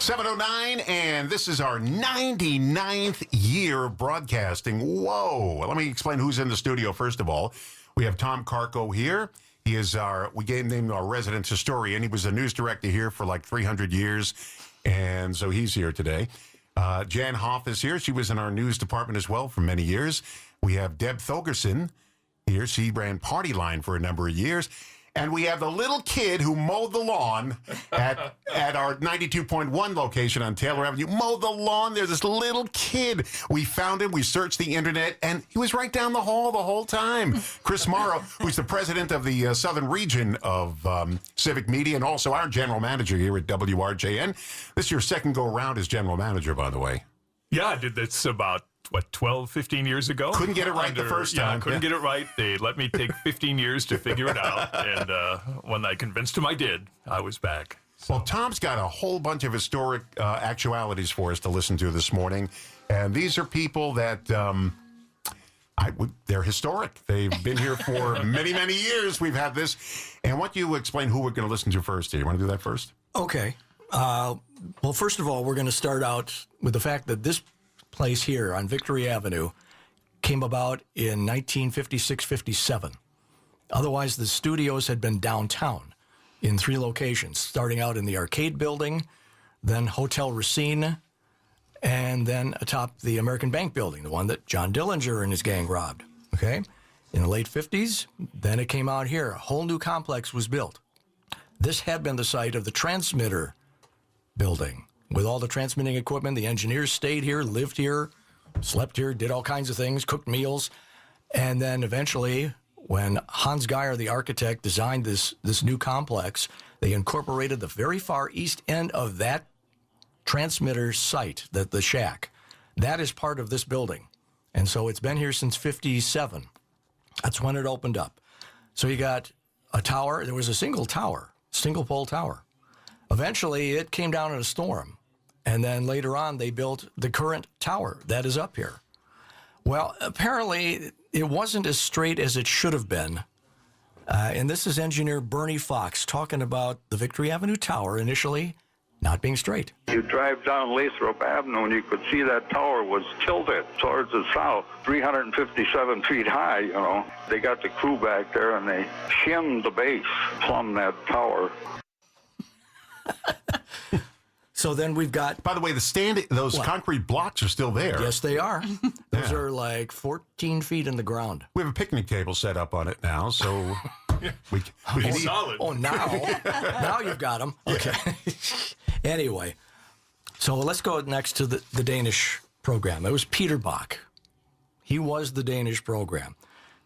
7:09, and this is our 99th year of broadcasting. Whoa. Let me explain who's in the studio, first of all. We have Tom Karkow here. He is we gave him our resident historian. He was a news director here for like 300 years, and so he's here today. Jan Hoff is here. She was in our news department as well for many years. We have Deb Thorgersen here. She ran Partyline for a number of years. And we have the little kid who mowed the lawn at our 92.1 location on Taylor Avenue. Mowed the lawn. There's this little kid. We found him. We searched the internet, and he was right down the hall the whole time. Chris Moreau, who's the president of the southern region of Civic Media, and also our general manager here at WRJN. This is your second go-around as general manager, by the way. Yeah, I did this about 12, 15 years ago. Couldn't get it right the first time. Couldn't get it right. They let me take 15 years to figure it out. And when I convinced them I did, I was back. So. Well, Tom's got a whole bunch of historic actualities for us to listen to this morning. And these are people that, they're historic. They've been here for many, many years. We've had this. And why don't you explain who we're going to listen to first here? You want to do that first? Okay. Well, first of all, we're going to start out with the fact that this place here on Victory Avenue came about in 1956-57. Otherwise, the studios had been downtown in 3 locations, starting out in the Arcade Building, then Hotel Racine, and then atop the American Bank Building, the one that John Dillinger and his gang robbed. Okay? In the late 50s, then it came out here. A whole new complex was built. This had been the site of the transmitter building. With all the transmitting equipment, the engineers stayed here, lived here, slept here, did all kinds of things, cooked meals. And then eventually, when Hans Geyer, the architect, designed this new complex, they incorporated the very far east end of that transmitter site, the shack. That is part of this building. And so it's been here since 57. That's when it opened up. So you got a tower. There was a single pole tower. Eventually, it came down in a storm. And then later on, they built the current tower that is up here. Well, apparently, it wasn't as straight as it should have been. And this is engineer Bernie Fox talking about the Victory Avenue Tower initially not being straight. You drive down Lathrop Avenue and you could see that tower was tilted towards the south, 357 feet high, you know. They got the crew back there and they shimmed the base, plumbed that tower. So then we've got... By the way, those concrete blocks are still there. Yes, they are. Those are like 14 feet in the ground. We have a picnic table set up on it now, so we can eat. Solid. Oh, now you've got them. Okay. Anyway, so let's go next to the Danish program. It was Peter Bach. He was the Danish program.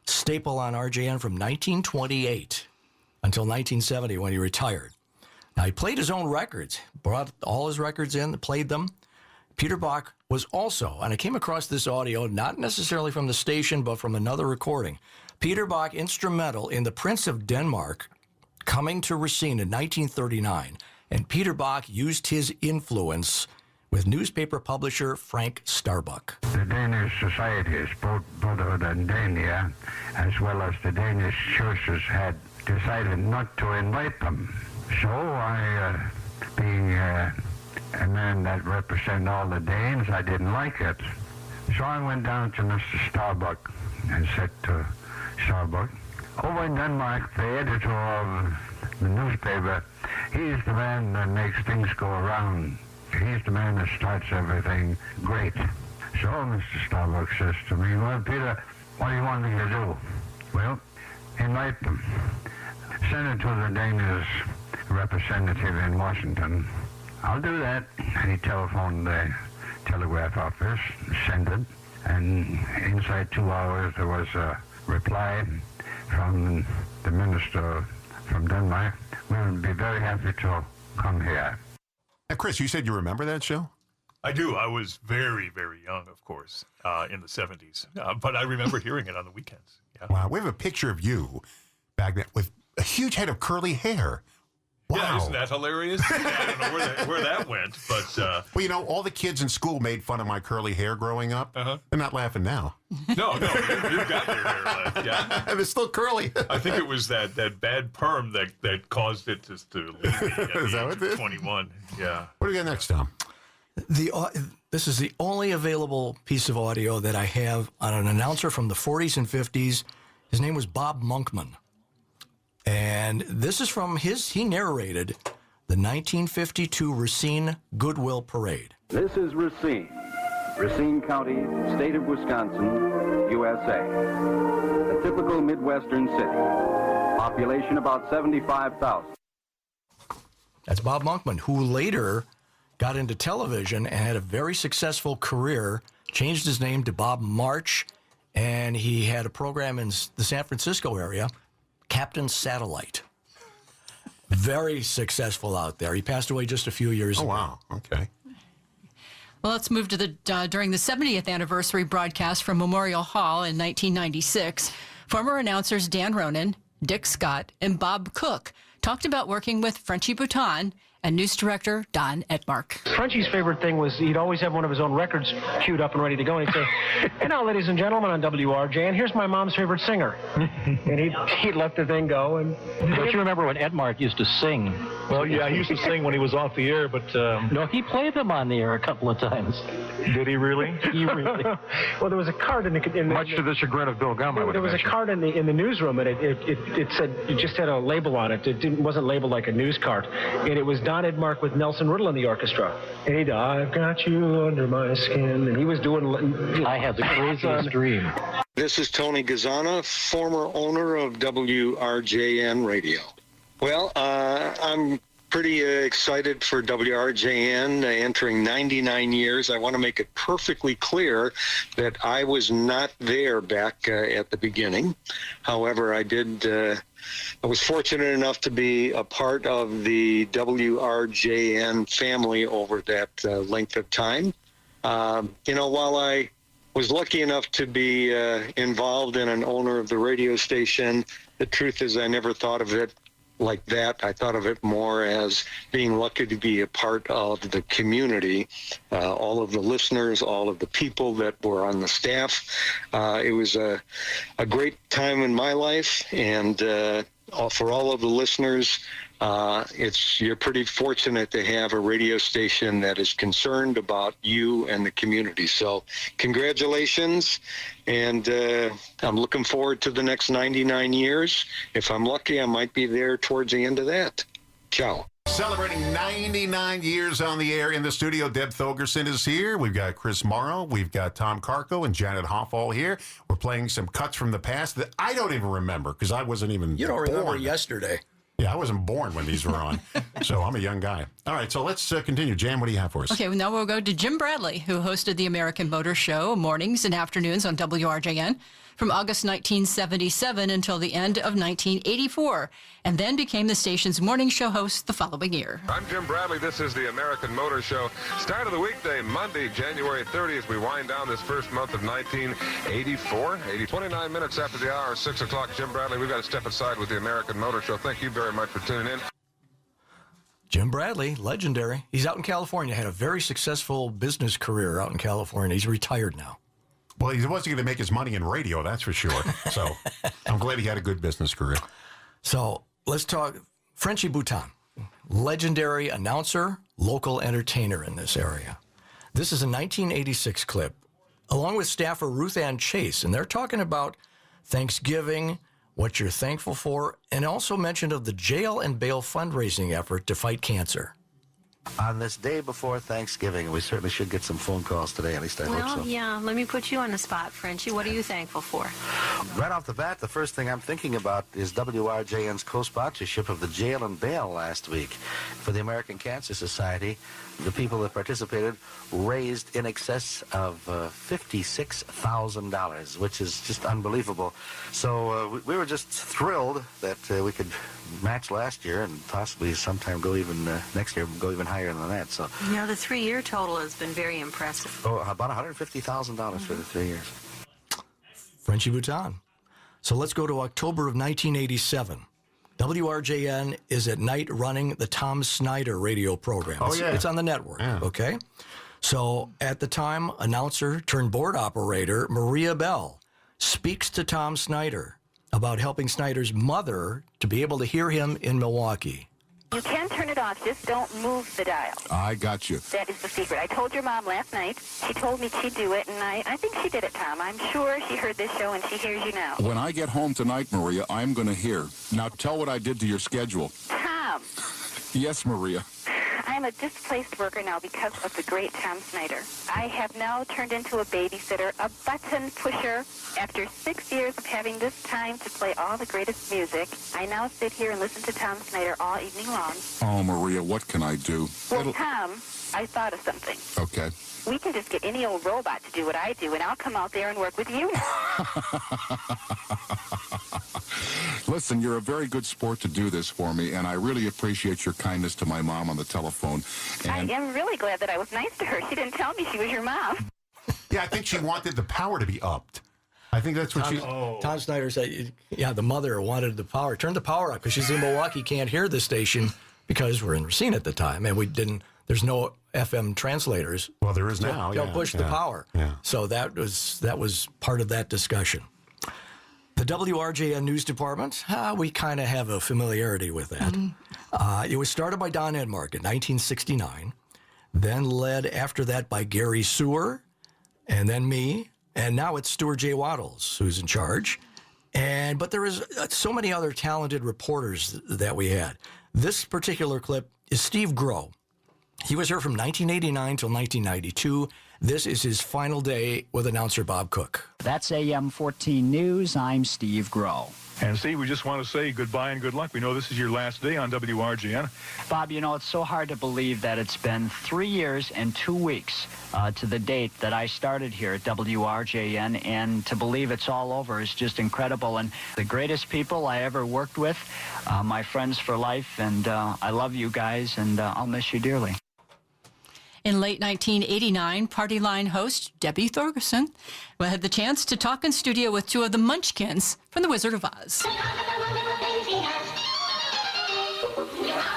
Staple on RJN from 1928 until 1970 when he retired. Now, he played his own records, brought all his records in, played them. Peter Bach was also, and I came across this audio, not necessarily from the station, but from another recording. Peter Bach instrumental in The Prince of Denmark coming to Racine in 1939. And Peter Bach used his influence with newspaper publisher Frank Starbuck. The Danish societies, both Brotherhood and Dania, as well as the Danish churches, had decided not to invite them. So I, being a man that represented all the Danes, I didn't like it. So I went down to Mr. Starbuck and said to Starbuck, over in Denmark, the editor of the newspaper, he's the man that makes things go around. He's the man that starts everything great. So Mr. Starbuck says to me, well, Peter, what do you want me to do? Well, invite them. Send it to the Danish representative in Washington. I'll do that. And he telephoned the telegraph office, sent it, and inside 2 hours there was a reply from the minister from Denmark. We would be very happy to come here. Now, Chris, you said you remember that show? I do. I was very, very young, of course, in the 70s. But I remember hearing it on the weekends. Yeah. Wow, we have a picture of you back then with a huge head of curly hair. Wow. Yeah, isn't that hilarious? Yeah, I don't know where that went, but... Well, you know, all the kids in school made fun of my curly hair growing up. They're not laughing now. No, you've got your hair left, yeah. And it's still curly. I think it was that bad perm that caused it to leave me at Is the that age what of it is? 21. Yeah. What do we got next, Tom? This is the only available piece of audio that I have on an announcer from the 40s and 50s. His name was Bob Monkman. And this is from he narrated the 1952 Racine Goodwill Parade. This is Racine County, state of Wisconsin, USA. A typical Midwestern city. Population about 75,000. That's Bob Monkman, who later got into television and had a very successful career, changed his name to Bob March, and he had a program in the San Francisco area, Captain Satellite. Very successful out there. He passed away just a few years ago. Oh, wow. Okay. Well, let's move to during the 70th anniversary broadcast from Memorial Hall in 1996. Former announcers Dan Ronan, Dick Scott, and Bob Cook talked about working with Frenchie Bouton and news director Don Edmark. Frenchie's favorite thing was he'd always have one of his own records queued up and ready to go. And he'd say, and now, ladies and gentlemen, on WRJN, here's my mom's favorite singer. And he'd let the thing go. And don't you remember when Edmark used to sing? Well, yeah, he used to sing when he was off the air, but... No, he played them on the air a couple of times. Did he really? He really... Well, there was a card in the Much to the chagrin of Bill Gum, I would There was a imagine. card in the newsroom, and it said, it just had a label on it. It wasn't labeled like a news card. And it was Don Edmark with Nelson Riddle in the orchestra. And he'd, I've got you under my skin. And he was doing... I had the craziest dream. This is Tony Gazzana, former owner of WRJN Radio. Well, I'm pretty excited for WRJN entering 99 years. I want to make it perfectly clear that I was not there back at the beginning. However, I was fortunate enough to be a part of the WRJN family over that length of time. While I was lucky enough to be involved in an owner of the radio station, the truth is I never thought of it like that. I thought of it more as being lucky to be a part of the community, all of the listeners, all of the people that were on the staff. It was a great time in my life, and for all of the listeners, you're pretty fortunate to have a radio station that is concerned about you and the community. So congratulations, and I'm looking forward to the next 99 years. If I'm lucky, I might be there towards the end of that. Ciao. Celebrating 99 years on the air in the studio, Deb Thorgersen is here. We've got Chris Moreau. We've got Tom Karkow and Janet Hoff all here. We're playing some cuts from the past that I don't even remember because I wasn't even You don't born. remember yesterday. Yeah, I wasn't born when these were on, so I'm a young guy. All right, so let's continue. Jan, what do you have for us? Okay, well, now we'll go to Jim Bradley, who hosted the American Motor Show mornings and afternoons on WRJN from August 1977 until the end of 1984, and then became the station's morning show host the following year. I'm Jim Bradley. This is the American Motor Show. Start of the weekday, Monday, January 30th. We wind down this first month of 1984. 29 minutes after the hour, 6 o'clock. Jim Bradley, we've got to step aside with the American Motor Show. Thank you very much for tuning in. Jim Bradley, legendary. He's out in California, had a very successful business career out in California. He's retired now. Well, he wasn't going to make his money in radio, that's for sure. So I'm glad he had a good business career. So let's talk Frenchie Bouton, legendary announcer, local entertainer in this area. This is a 1986 clip, along with staffer Ruth Ann Chase, and they're talking about Thanksgiving, what you're thankful for, and also mention of the jail and bail fundraising effort to fight cancer. On this day before Thanksgiving, we certainly should get some phone calls today, at least I hope so. Well, yeah, let me put you on the spot, Frenchie. What are you thankful for? Right off the bat, the first thing I'm thinking about is WRJN's co-sponsorship of the jail and bail last week for the American Cancer Society. The people that participated raised in excess of $56,000, which is just unbelievable. So we were just thrilled that we could match last year and possibly sometime go even next year, go even higher than that. So, You know, the 3-year total has been very impressive. oh, about $150,000 for the 3 years. Frenchie Bouton. So let's go to October of 1987. WRJN is at night running the Tom Snyder radio program. It's on the network, okay? So at the time, announcer turned board operator Maria Bell speaks to Tom Snyder about helping Snyder's mother to be able to hear him in Milwaukee. You can turn it off, just don't move the dial. I got you. That is the secret. I told your mom last night. She told me she'd do it, and I think she did it, Tom. I'm sure she heard this show, and she hears you now. When I get home tonight, Maria, I'm going to hear. Now tell what I did to your schedule. Tom. Yes, Maria. I'm a displaced worker now because of the great Tom Snyder. I have now turned into a babysitter, a button pusher. After 6 years of having this time to play all the greatest music, I now sit here and listen to Tom Snyder all evening long. Oh, Maria, what can I do? Well, Tom, I thought of something. Okay. We can just get any old robot to do what I do, and I'll come out there and work with you now. Listen, you're a very good sport to do this for me, and I really appreciate your kindness to my mom on the telephone. And I am really glad that I was nice to her. She didn't tell me she was your mom. Yeah, I think she wanted the power to be upped. I think that's what Tom Snyder said, the mother wanted the power. Turn the power up because she's in Milwaukee, can't hear the station because we're in Racine at the time, and there's no FM translators. Well, there is now. Don't push the power. Yeah. So that was part of that discussion. The WRJN News Department, we kind of have a familiarity with that. It was started by Don Edmark in 1969, then led after that by Gary Sewer, and then me, and now it's Stuart J. Waddles who's in charge. But there is so many other talented reporters that we had. This particular clip is Steve Groh. He was here from 1989 till 1992. This is his final day with announcer Bob Cook. That's AM 14 News. I'm Steve Groh. And Steve, we just want to say goodbye and good luck. We know this is your last day on WRJN. Bob, it's so hard to believe that it's been 3 years and 2 weeks to the date that I started here at WRJN, and to believe it's all over is just incredible. And the greatest people I ever worked with, my friends for life, and I love you guys, and I'll miss you dearly. In late 1989, Partyline host Debbie Thorgersen had the chance to talk in studio with two of the Munchkins from The Wizard of Oz.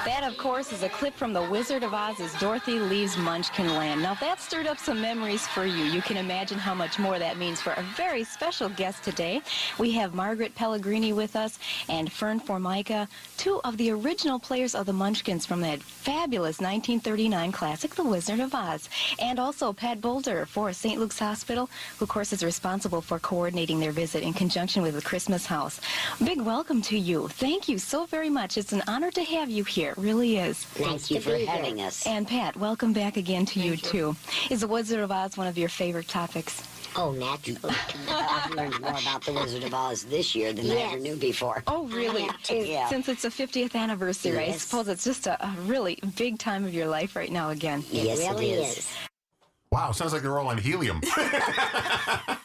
That, of course, is a clip from The Wizard of Oz as Dorothy leaves Munchkin Land. Now, that stirred up some memories for you. You can imagine how much more that means for a very special guest today. We have Margaret Pellegrini with us and Fern Formica, two of the original players of the Munchkins from that fabulous 1939 classic, The Wizard of Oz. And also Pat Boulder for St. Luke's Hospital, who, of course, is responsible for coordinating their visit in conjunction with the Christmas House. Big welcome to you. Thank you so very much. It's an honor to have you here. It really is. Thank you for having us. And Pat, welcome back again to you too. Is The Wizard of Oz one of your favorite topics? Oh, naturally. I've learned more about The Wizard of Oz this year than I ever knew before. Oh, really? Yeah. Since it's the 50th anniversary, I suppose it's just a really big time of your life right now again. Yes, it really is. Wow, sounds like they're all on helium.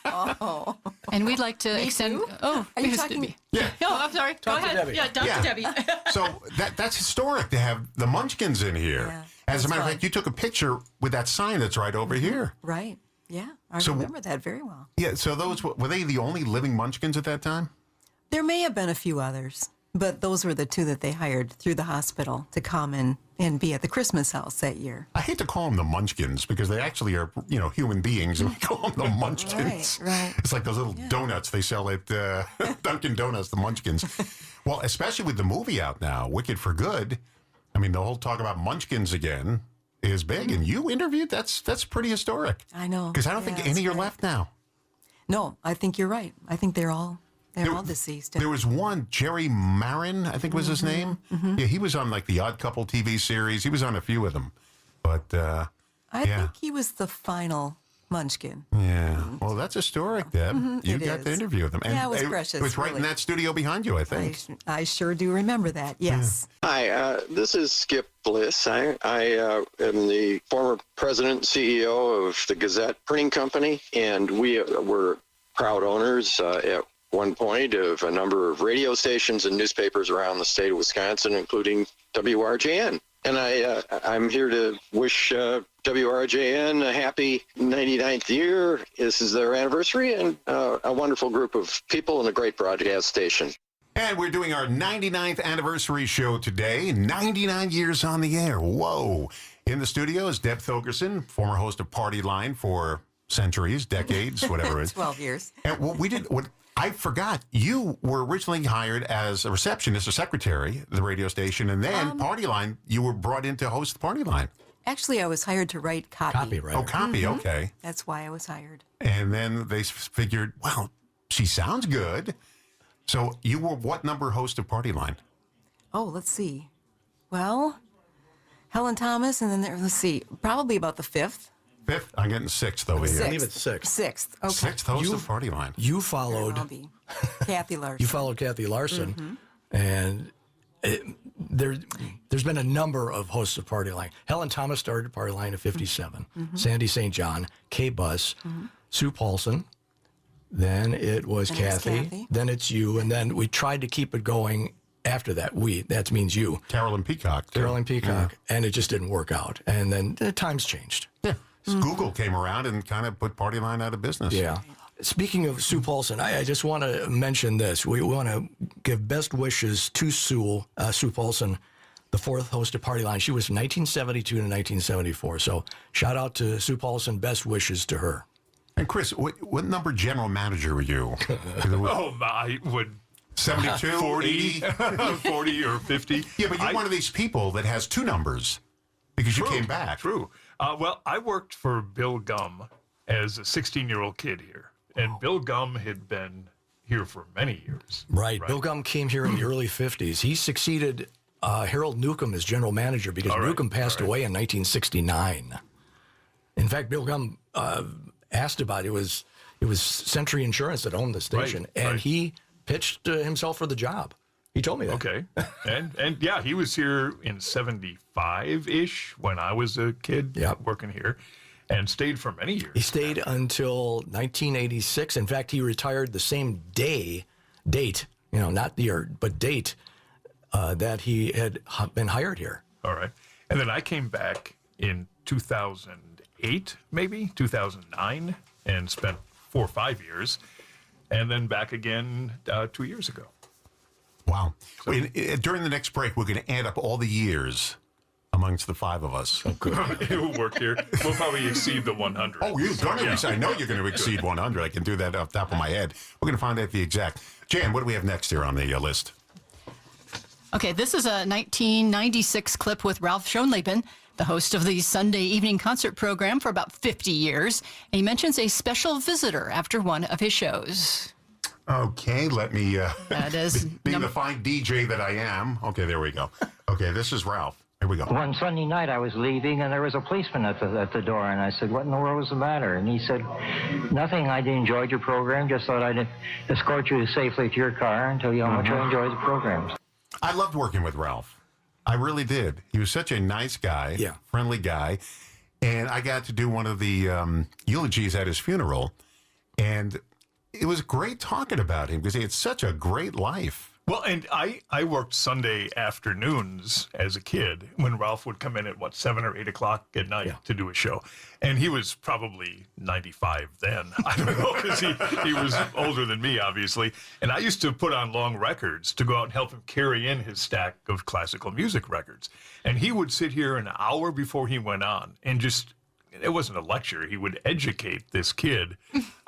Oh. And we'd like to extend... Oh, are you talking to me? Yeah. No, I'm sorry. Go ahead. Debbie. Yeah, Dr. Debbie. So that's historic to have the Munchkins in here. Yeah, As a matter of fun. fact, you took a picture with that sign that's right over here. Right. Yeah, I So- remember that very well. Yeah, so those were they the only living Munchkins at that time? There may have been a few others, but those were the two that they hired through the hospital to come and be at the Christmas house that year. I hate to call them the Munchkins because they actually are, human beings, and we call them the Munchkins. Right. It's like those little donuts they sell at Dunkin' Donuts, the Munchkins. Well, especially with the movie out now, Wicked for Good. I mean, the whole talk about Munchkins again is big, and you interviewed. That's pretty historic. I know. Because I don't think any are left now. No, I think you're right. I think they're all deceased. There was one, Jerry Marin, I think was his name. Mhm. Yeah, he was on like the Odd Couple TV series. He was on a few of them. But I think he was the final Munchkin. Yeah. Well, that's historic, Deb. You It got is. to interview them. Yeah, it was precious, It was right in really. that studio behind you, I think. I sure do remember that. Yes. Hi, this is Skip Bliss. I am the former president and CEO of the Gazette Printing Company, and we were proud owners at one point of a number of radio stations and newspapers around the state of Wisconsin, including WRJN. And I'm here to wish WRJN a happy 99th year. This is their anniversary, and a wonderful group of people and a great broadcast station. And we're doing our 99th anniversary show today. 99 years on the air. Whoa. In the studio is Deb Thorgersen, former host of Partyline for centuries, decades, whatever it is. 12 years. And what I forgot, you were originally hired as a receptionist, a secretary at the radio station, and then Partyline, you were brought in to host Partyline. Actually, I was hired to write copy. Copyright. Oh, copy, okay. That's why I was hired. And then they figured, well, she sounds good. So you were what number host of Partyline? Oh, let's see. Well, Helen Thomas, and then let's see, probably about the 5th. 5th? I'm getting 6th over here. I believe it's 6th. 6th, okay. 6th host of Partyline. You followed... I'll be Kathy Larson. You followed Kathy Larson, and there's been a number of hosts of Partyline. Helen Thomas started Partyline in 57. Sandy St. John, Kay Buss, Sue Paulson. Then it was Kathy. Then it's you, and then we tried to keep it going after that. That means you. Carolyn Peacock. Carolyn Peacock, and it just didn't work out. And then the times changed. Yeah. Google came around and kind of put Partyline out of business. Yeah. Speaking of Sue Paulson, I just want to mention this. We want to give best wishes to Sue Paulson, the 4th host of Partyline. She was from 1972 to 1974. So shout out to Sue Paulson. Best wishes to her. And Chris, what number general manager were you? I would 72, 40, 40 or 50. Yeah, but you're one of these people that has 2 numbers because you came back. True. Well, I worked for Bill Gum as a 16-year-old kid here. And Bill Gum had been here for many years. Right. Bill Gum came here in the early 50s. He succeeded Harold Newcomb as general manager because Newcomb passed away in 1969. In fact, Bill Gum asked about it. It was Century Insurance that owned the station, and he pitched himself for the job. He told me that. Okay. and yeah, he was here in 75-ish when I was a kid working here. And stayed for many years. He stayed until 1986. In fact, he retired the same date, not the year, but date that he had been hired here. All right. And then I came back in 2008, maybe, 2009, and spent 4 or 5 years. And then back again 2 years ago. Wow. So, during the next break, we're going to add up all the years amongst the 5 of us. It will work here. We'll probably exceed the 100. Oh, you're going to exceed. I know you're going to exceed 100. I can do that off the top of my head. We're going to find out the exact. Jan, what do we have next here on the list? Okay, this is a 1996 clip with Ralph Schoenleben, the host of the Sunday evening concert program for about 50 years. And he mentions a special visitor after one of his shows. Okay, let me... that is... being the fine DJ that I am. Okay, there we go. Okay, this is Ralph. Here we go. One Sunday night I was leaving, and there was a policeman at the door, and I said, "What in the world was the matter?" And he said, "Nothing. I enjoyed your program. Just thought I'd escort you safely to your car and tell you how much I enjoyed the program." I loved working with Ralph. I really did. He was such a nice guy, friendly guy, and I got to do one of the eulogies at his funeral, and it was great talking about him because he had such a great life. Well, and I worked Sunday afternoons as a kid when Ralph would come in at, 7 or 8 o'clock at night to do a show. And he was probably 95 then. I don't know, because he was older than me, obviously. And I used to put on long records to go out and help him carry in his stack of classical music records. And he would sit here an hour before he went on and just... It wasn't a lecture. He would educate this kid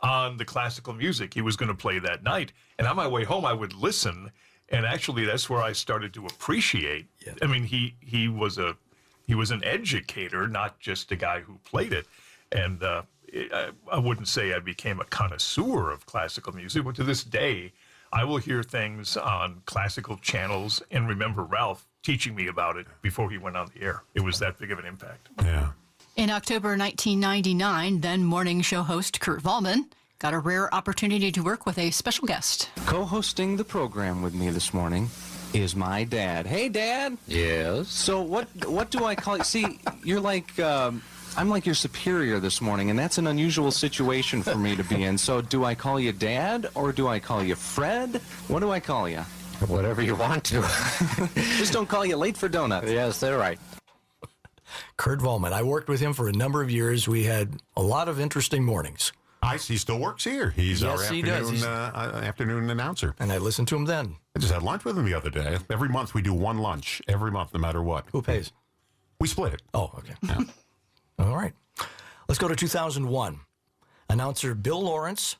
on the classical music he was going to play that night. And on my way home, I would listen. And actually, that's where I started to appreciate. I mean, he was an educator, not just a guy who played it. And I wouldn't say I became a connoisseur of classical music, but to this day, I will hear things on classical channels and remember Ralph teaching me about it before he went on the air. It was that big of an impact. Yeah. In October 1999, then morning show host Kurt Vollman got a rare opportunity to work with a special guest. Co-hosting the program with me this morning is my dad. Hey, Dad. Yes? So what do I call you? See, you're like, I'm like your superior this morning, and that's an unusual situation for me to be in. So do I call you Dad, or do I call you Fred? What do I call you? Whatever you want to. Just don't call you late for donuts. Yes, they're right. Kurt Vollman. I worked with him for a number of years. We had a lot of interesting mornings. He still works here. He's Yes, our he does. afternoon announcer. And I listened to him then. I just had lunch with him the other day. Every month we do one lunch. Every month, no matter what. Who pays? We split it. Oh, okay. Yeah. All right. Let's go to 2001. Announcer Bill Lawrence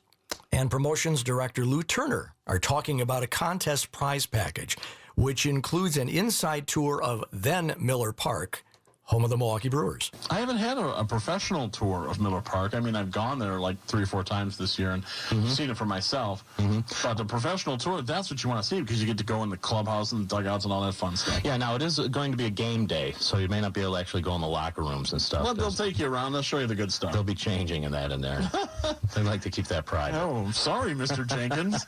and promotions director Lou Turner are talking about a contest prize package, which includes an inside tour of then Miller Park, home of the Milwaukee Brewers. I haven't had a professional tour of Miller Park. I mean, I've gone there like 3 or 4 times this year and seen it for myself. But the professional tour, that's what you want to see because you get to go in the clubhouse and the dugouts and all that fun stuff. Yeah, now it is going to be a game day, so you may not be able to actually go in the locker rooms and stuff. Well, they'll take you around. They'll show you the good stuff. They'll be changing in that in there. They like to keep that private. Oh, sorry, Mr. Jenkins.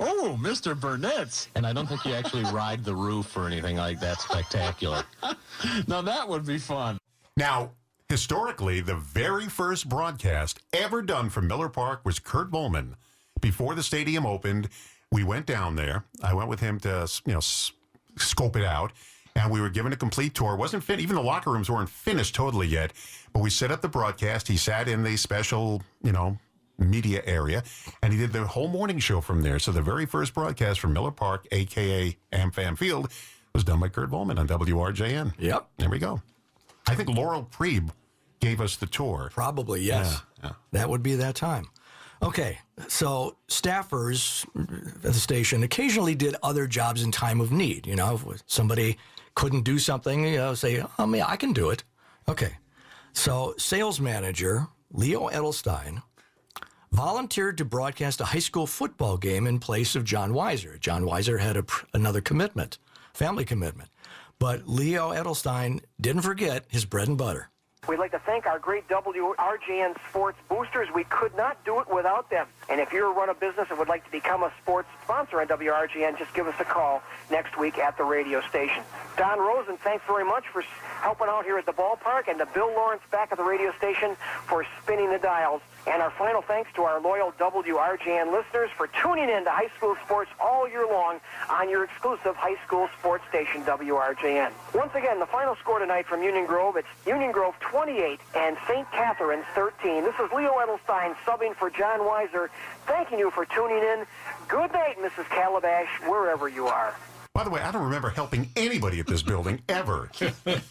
Oh, Mr. Burnett. And I don't think you actually ride the roof or anything like that spectacular. Now, that would be fun. Now, historically, the very first broadcast ever done from Miller Park was Kurt Volman. Before the stadium opened, we went down there. I went with him to, scope it out, and we were given a complete tour. It wasn't even the locker rooms weren't finished totally yet, but we set up the broadcast. He sat in the special, media area, and he did the whole morning show from there. So the very first broadcast from Miller Park, a.k.a. AmFam Field, was done by Kurt Volman on WRJN. Yep. There we go. I think Laurel Prieb gave us the tour. Probably, yes. Yeah. That would be that time. Okay, so staffers at the station occasionally did other jobs in time of need. If somebody couldn't do something, say, I can do it. Okay, so sales manager Leo Edelstein volunteered to broadcast a high school football game in place of John Weiser. John Weiser had another commitment, family commitment. But Leo Edelstein didn't forget his bread and butter. We'd like to thank our great WRJN sports boosters. We could not do it without them. And if you run a business and would like to become a sports sponsor on WRJN, just give us a call next week at the radio station. Don Rosen, thanks very much for helping out here at the ballpark, and to Bill Lawrence back at the radio station for spinning the dials. And our final thanks to our loyal WRJN listeners for tuning in to high school sports all year long on your exclusive high school sports station, WRJN. Once again, the final score tonight from Union Grove, it's Union Grove 28 and St. Catharines 13. This is Leo Edelstein subbing for John Weiser, thanking you for tuning in. Good night, Mrs. Calabash, wherever you are. By the way, I don't remember helping anybody at this building ever.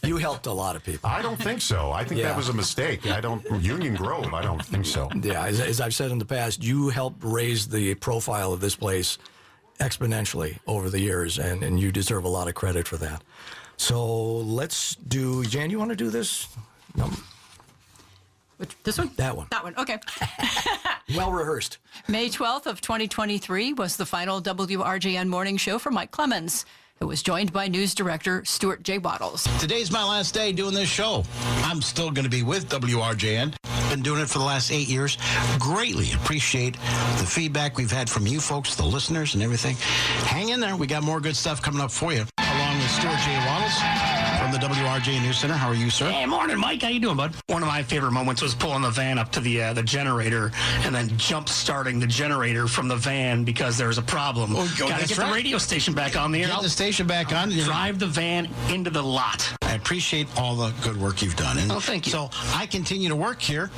You helped a lot of people. I don't think so. I think that was a mistake. Union Grove, I don't think so. Yeah, as I've said in the past, you helped raise the profile of this place exponentially over the years, and you deserve a lot of credit for that. So let's do, Jan, you want to do this? No. This one? That one. That one, okay. Well rehearsed. May 12th of 2023 was the final WRJN morning show for Mike Clemens, who was joined by news director Stuart J. Bottles. Today's my last day doing this show. I'm still going to be with WRJN. Been doing it for the last 8 years. Greatly appreciate the feedback we've had from you folks, the listeners and everything. Hang in there. We got more good stuff coming up for you. Along with Stuart J. Waddles from the WRJN News Center. How are you, sir? Hey, morning, Mike. How you doing, bud? One of my favorite moments was pulling the van up to the generator and then jump-starting the generator from the van because there's a problem. Got to get the radio station back on the air. Get the station back on. Drive the van into the lot. I appreciate all the good work you've done. And thank you. So I continue to work here,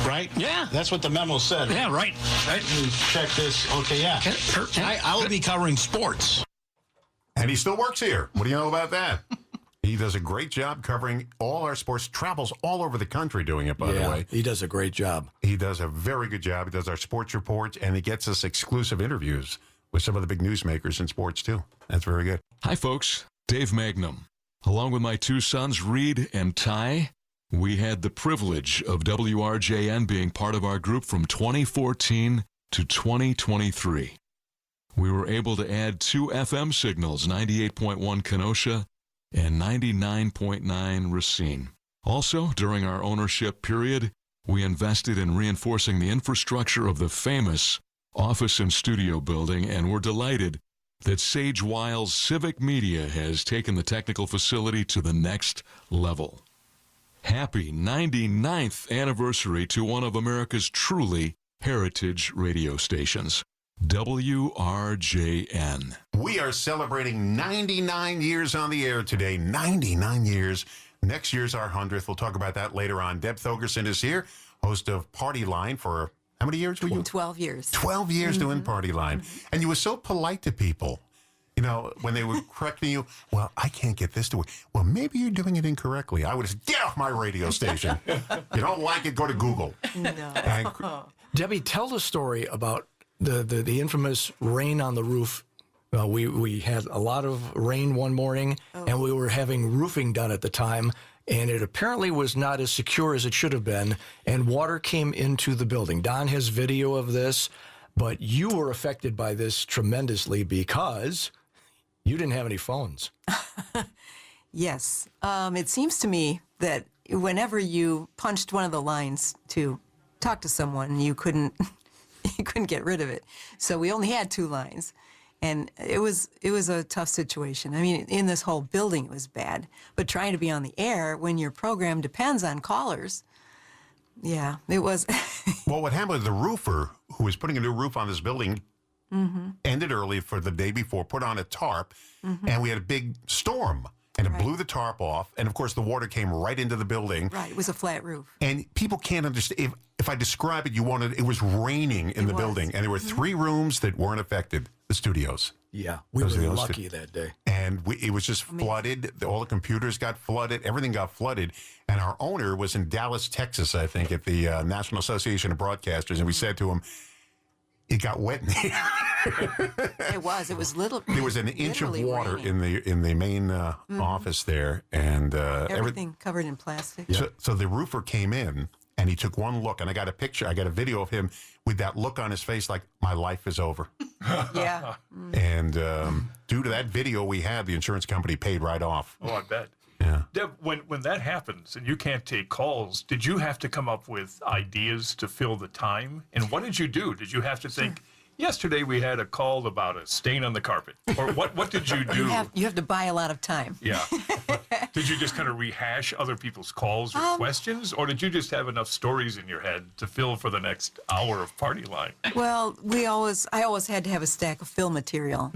right? Yeah. That's what the memo said. Yeah, right. Let me check this. Okay, yeah. I will be covering sports. And he still works here. What do you know about that? He does a great job covering all our sports, travels all over the country doing it, by the way. He does a great job. He does a very good job. He does our sports reports, and he gets us exclusive interviews with some of the big newsmakers in sports, too. That's very good. Hi, folks. Dave Magnum. Along with my 2 sons, Reed and Ty, we had the privilege of WRJN being part of our group from 2014 to 2023. We were able to add 2 FM signals, 98.1 Kenosha and 99.9 Racine. Also, during our ownership period, we invested in reinforcing the infrastructure of the famous office and studio building, and we're delighted that Sage Wiles Civic Media has taken the technical facility to the next level. Happy 99th anniversary to one of America's truly heritage radio stations. WRJN. We are celebrating 99 years on the air today. 99 years. Next year's our 100th. We'll talk about that later on. Deb Thorgersen is here, host of Partyline for How many years were you? 12 years. 12 years doing Partyline. And you were so polite to people. You know, when they were correcting you, well, I can't get this to work. Well, maybe you're doing it incorrectly. I would have said, get off my radio station. You don't like it, go to Google. No. Debbie, tell the story about the infamous rain on the roof. We had a lot of rain one morning, and we were having roofing done at the time, and it apparently was not as secure as it should have been, and water came into the building. Don has video of this, but you were affected by this tremendously because you didn't have any phones. Yes. It seems to me that whenever you punched one of the lines to talk to someone, you couldn't get rid of it. So we only had 2 lines. And it was a tough situation. I mean, in this whole building, it was bad. But trying to be on the air when your program depends on callers, yeah, it was. Well, what happened was the roofer who was putting a new roof on this building ended early for the day before, put on a tarp, and we had a big storm. And it blew the tarp off. And, of course, the water came right into the building. Right. It was a flat roof. And people can't understand. If I describe it, it was raining in the building. And there were 3 rooms that weren't affected, the studios. Yeah. We were lucky that day. And it was just flooded. All the computers got flooded. Everything got flooded. And our owner was in Dallas, Texas, I think, at the National Association of Broadcasters. And we said to him, it got wet in here. It was little. There was an inch of water in the main office there, and everything covered in plastic. So the roofer came in, and he took one look, and I got a picture. I got a video of him with that look on his face, like my life is over. Yeah. And due to that video we had, the insurance company paid right off. Oh, I bet. Yeah. Deb, when that happens and you can't take calls, did you have to come up with ideas to fill the time? And what did you do? Did you have to think, yesterday we had a call about a stain on the carpet? Or what did you do? You have to buy a lot of time. Yeah. Did you just kind of rehash other people's calls or questions? Or did you just have enough stories in your head to fill for the next hour of Partyline? Well, I always had to have a stack of fill material.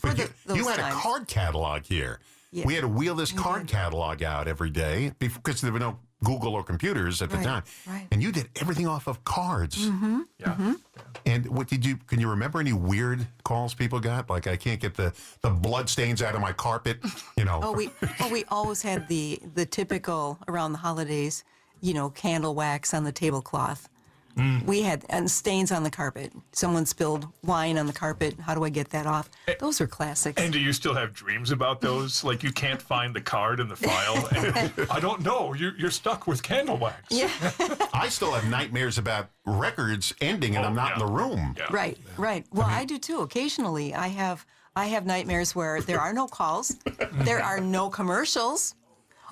But you had a card catalog here. Yeah. We had to wheel this card catalog out every day because there were no Google or computers at the time. Right. And you did everything off of cards. Yeah. And can you remember any weird calls people got? Like, I can't get the blood stains out of my carpet, you know. We always had the typical around the holidays, candle wax on the tablecloth. We had stains on the carpet. Someone spilled wine on the carpet. How do I get that off? Those are classics. And do you still have dreams about those? Like you can't find the card in the file? And, I don't know. You're stuck with candle wax. Yeah. I still have nightmares about records ending and I'm not in the room. Yeah. Right. Well, I do too. Occasionally, I have nightmares where there are no calls, there are no commercials.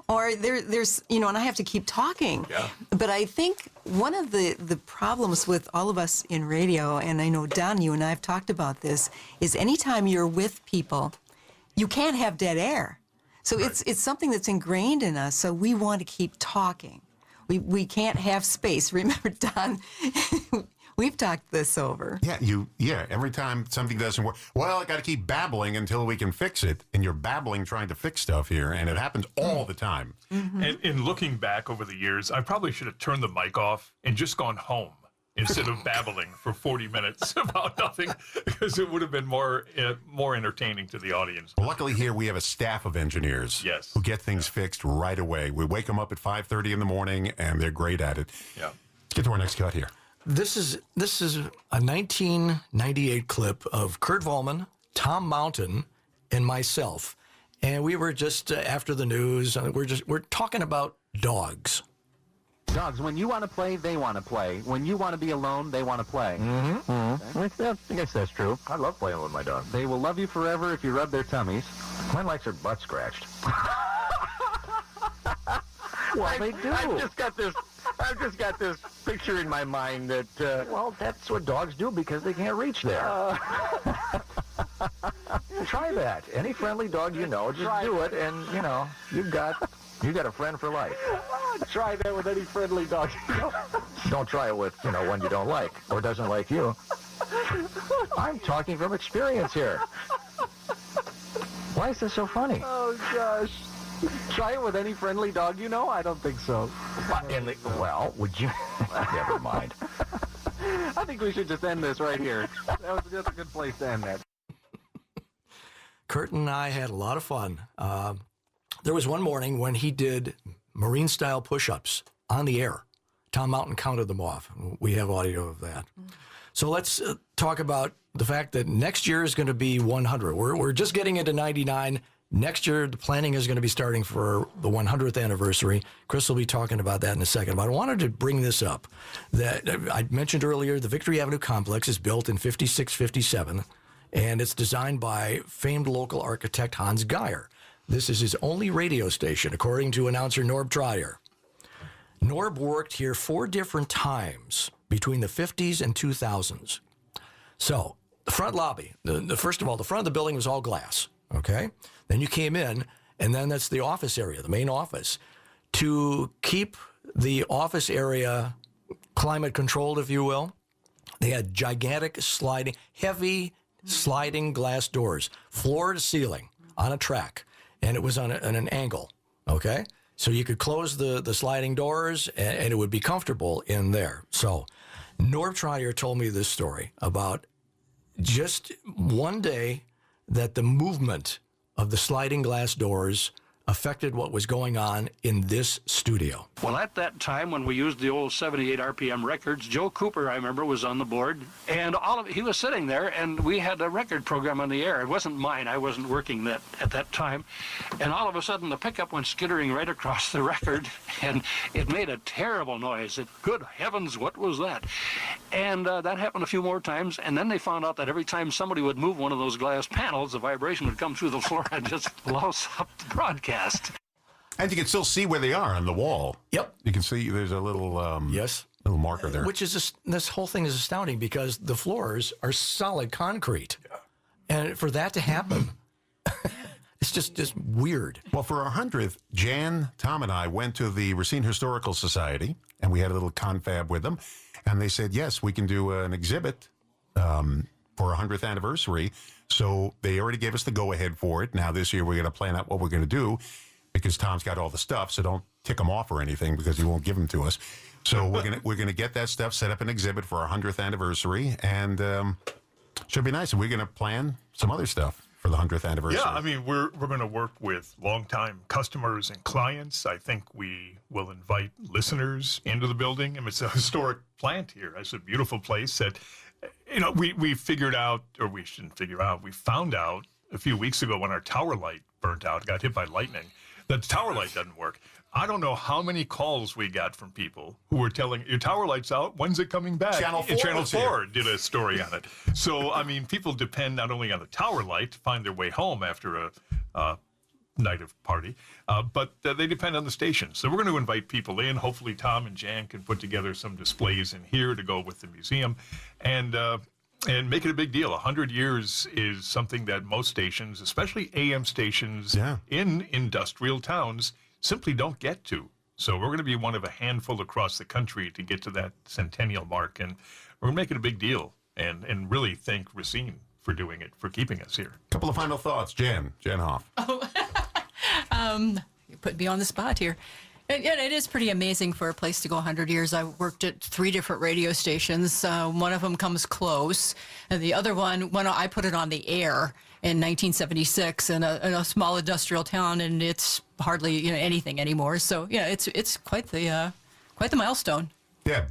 Or there's, and I have to keep talking. Yeah. But I think one of the problems with all of us in radio, and I know, Don, you and I have talked about this, is anytime you're with people, you can't have dead air. So it's something that's ingrained in us, so we want to keep talking. We can't have space. Remember, Don, we've talked this over. Yeah, every time something doesn't work, well, I got to keep babbling until we can fix it. And you're babbling trying to fix stuff here, and it happens all the time. And in looking back over the years, I probably should have turned the mic off and just gone home instead of babbling for 40 minutes about nothing, because it would have been more entertaining to the audience. Well, luckily here we have a staff of engineers who get things fixed right away. We wake them up at 5:30 in the morning, and they're great at it. Yeah. Let's get to our next cut here. This is a 1998 clip of Kurt Volman, Tom Mountain, and myself, and we were just after the news. We're talking about dogs. Dogs, when you want to play, they want to play. When you want to be alone, they want to play. I guess that's true. I love playing with my dog. They will love you forever if you rub their tummies. Mine likes her butt scratched. Well, they do. I've just got this picture in my mind that, well, that's what dogs do because they can't reach there. Try that. Any friendly dog you know, just do it, and, you've got a friend for life. Try that with any friendly dog you know. Don't try it with, one you don't like or doesn't like you. I'm talking from experience here. Why is this so funny? Oh, gosh. Try it with any friendly dog you know? I don't think so. Well, would you? Never mind. I think we should just end this right here. That's a good place to end that. Kurt and I had a lot of fun. There was one morning when he did Marine-style push-ups on the air. Tom Mountain counted them off. We have audio of that. So let's talk about the fact that next year is going to be 100. We're just getting into 99. Next year, the planning is going to be starting for the 100th anniversary. Chris will be talking about that in a second. But I wanted to bring this up. That I mentioned earlier, the Victory Avenue complex is built in 56-57, and it's designed by famed local architect Hans Geyer. This is his only radio station, according to announcer Norb Trier. Norb worked here 4 different times between the 50s and 2000s. So, the front lobby, first of all, the front of the building was all glass, okay? Then you came in, and then that's the office area, the main office. To keep the office area climate controlled, if you will, they had gigantic heavy sliding glass doors, floor to ceiling, on a track, and it was on an angle, okay? So you could close the sliding doors, and it would be comfortable in there. So Norb Trier told me this story about just one day that the movement of the sliding glass doors affected what was going on in this studio. Well, at that time, when we used the old 78 RPM records, Joe Cooper, I remember, was on the board, and he was sitting there, and we had a record program on the air. It wasn't mine. I wasn't working at that time. And all of a sudden, the pickup went skittering right across the record, and it made a terrible noise. Good heavens, what was that? And that happened a few more times, and then they found out that every time somebody would move one of those glass panels, the vibration would come through the floor and just louse up the broadcast. And you can still see where they are on the wall. Yep. You can see there's a little little marker there. Which is this whole thing is astounding because the floors are solid concrete. Yeah. And for that to happen, it's just weird. Well, for our 100th, Jan, Tom, and I went to the Racine Historical Society, and we had a little confab with them. And they said, yes, we can do an exhibit for our 100th anniversary. So they already gave us the go-ahead for it. Now this year we're going to plan out what we're going to do because Tom's got all the stuff. So don't tick him off or anything because he won't give them to us. So we're gonna get that stuff, set up an exhibit for our 100th anniversary, and should be nice. And we're going to plan some other stuff for the 100th anniversary. Yeah, I mean, we're going to work with longtime customers and clients. I think we will invite listeners into the building. I mean, it's a historic plant here. It's a beautiful place that, we figured out, or we shouldn't figure out, we found out a few weeks ago when our tower light burnt out, got hit by lightning, that the tower light doesn't work. I don't know how many calls we got from people who were telling, your tower light's out, when's it coming back? Channel 4 Channel 4 did a story on it. So, I mean, people depend not only on the tower light to find their way home after a night of party, but they depend on the station. So we're going to invite people in. Hopefully Tom and Jan can put together some displays in here to go with the museum and make it a big deal. 100 years is something that most stations, especially AM stations in industrial towns, simply don't get to. So we're going to be one of a handful across the country to get to that centennial mark, and we're going to make it a big deal and really thank Racine for doing it, for keeping us here. Couple of final thoughts, Jan Hoff. You put me on the spot here. It is pretty amazing for a place to go 100 years. I worked at 3 different radio stations. One of them comes close, and the other one, when I put it on the air in 1976 in a small industrial town, and it's hardly anything anymore. So it's quite the milestone. Yeah, it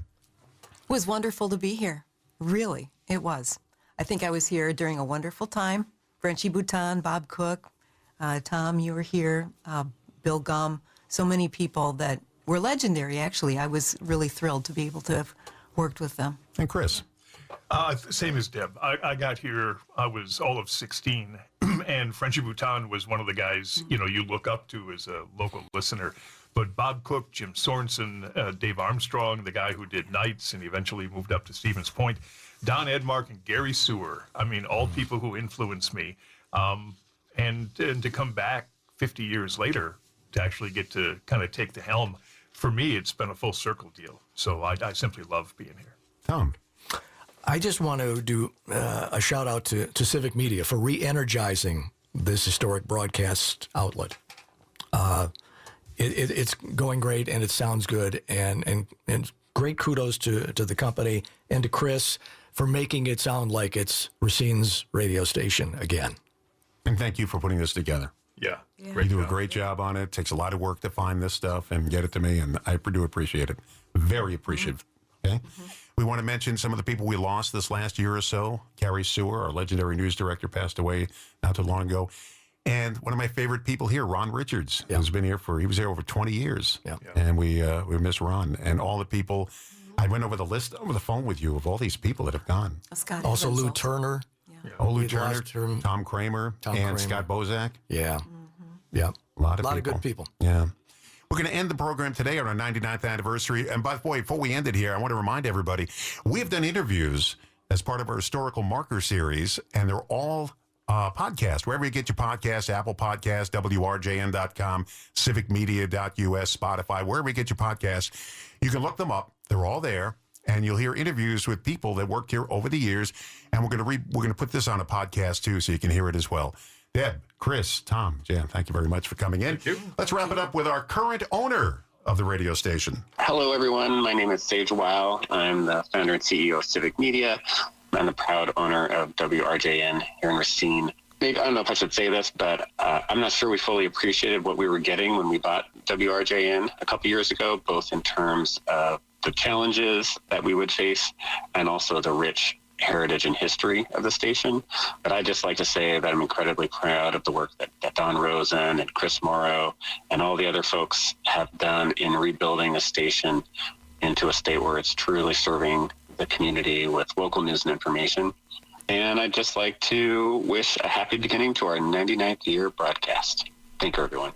was wonderful to be here. Really, it was. I think I was here during a wonderful time. Frenchie Bouton, Bob Cook, Tom, you were here, Bill Gum. So many people that were legendary, actually. I was really thrilled to be able to have worked with them. And Chris? Same as Deb. I got here, I was all of 16, and Frenchie Bouton was one of the guys, you look up to as a local listener. But Bob Cook, Jim Sorensen, Dave Armstrong, the guy who did Nights and eventually moved up to Stevens Point, Don Edmark and Gary Sewer. I mean, all people who influenced me. And to come back 50 years later, to actually get to kind of take the helm, for me, it's been a full circle deal. So I simply love being here. Tom? I just want to do a shout out to Civic Media for re-energizing this historic broadcast outlet. It's going great and it sounds good. And great kudos to the company and to Chris for making it sound like it's Racine's radio station again. And thank you for putting this together. Yeah. You do a great job on it. It takes a lot of work to find this stuff and get it to me, and I do appreciate it. Very appreciative. Okay? We want to mention some of the people we lost this last year or so. Carrie Sewer, our legendary news director, passed away not too long ago. And one of my favorite people here, Ron Richards, who's been here he was here over 20 years. And we miss Ron. And all the people, I went over the list over the phone with you of all these people that have gone. Also Lou Turner. Oh, Lou Turner, Tom Kramer, and Scott Bozak. Yeah. Yeah. A lot of good people. Yeah. We're going to end the program today on our 99th anniversary. And by the way, before we end it here, I want to remind everybody, we have done interviews as part of our historical marker series, and they're all podcasts. Wherever you get your podcasts, Apple Podcasts, WRJN.com, civicmedia.us, Spotify, wherever you get your podcasts, you can look them up. They're all there. And you'll hear interviews with people that worked here over the years. And we're going to put this on a podcast, too, so you can hear it as well. Deb, Chris, Tom, Jan, thank you very much for coming in. Let's wrap it up with our current owner of the radio station. Hello, everyone. My name is Sage Weil. I'm the founder and CEO of Civic Media. I'm the proud owner of WRJN here in Racine. Maybe, I don't know if I should say this, but I'm not sure we fully appreciated what we were getting when we bought WRJN a couple years ago, both in terms of the challenges that we would face and also the rich heritage and history of the station. But I'd just like to say that I'm incredibly proud of the work that Don Rosen and Chris Moreau and all the other folks have done in rebuilding the station into a state where it's truly serving the community with local news and information. And I'd just like to wish a happy beginning to our 99th year broadcast. Thank you, everyone.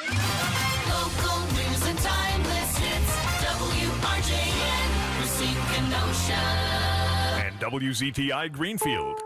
Local news and timeless hits. WRJN, Racine, Kenosha. And WZTI Greenfield.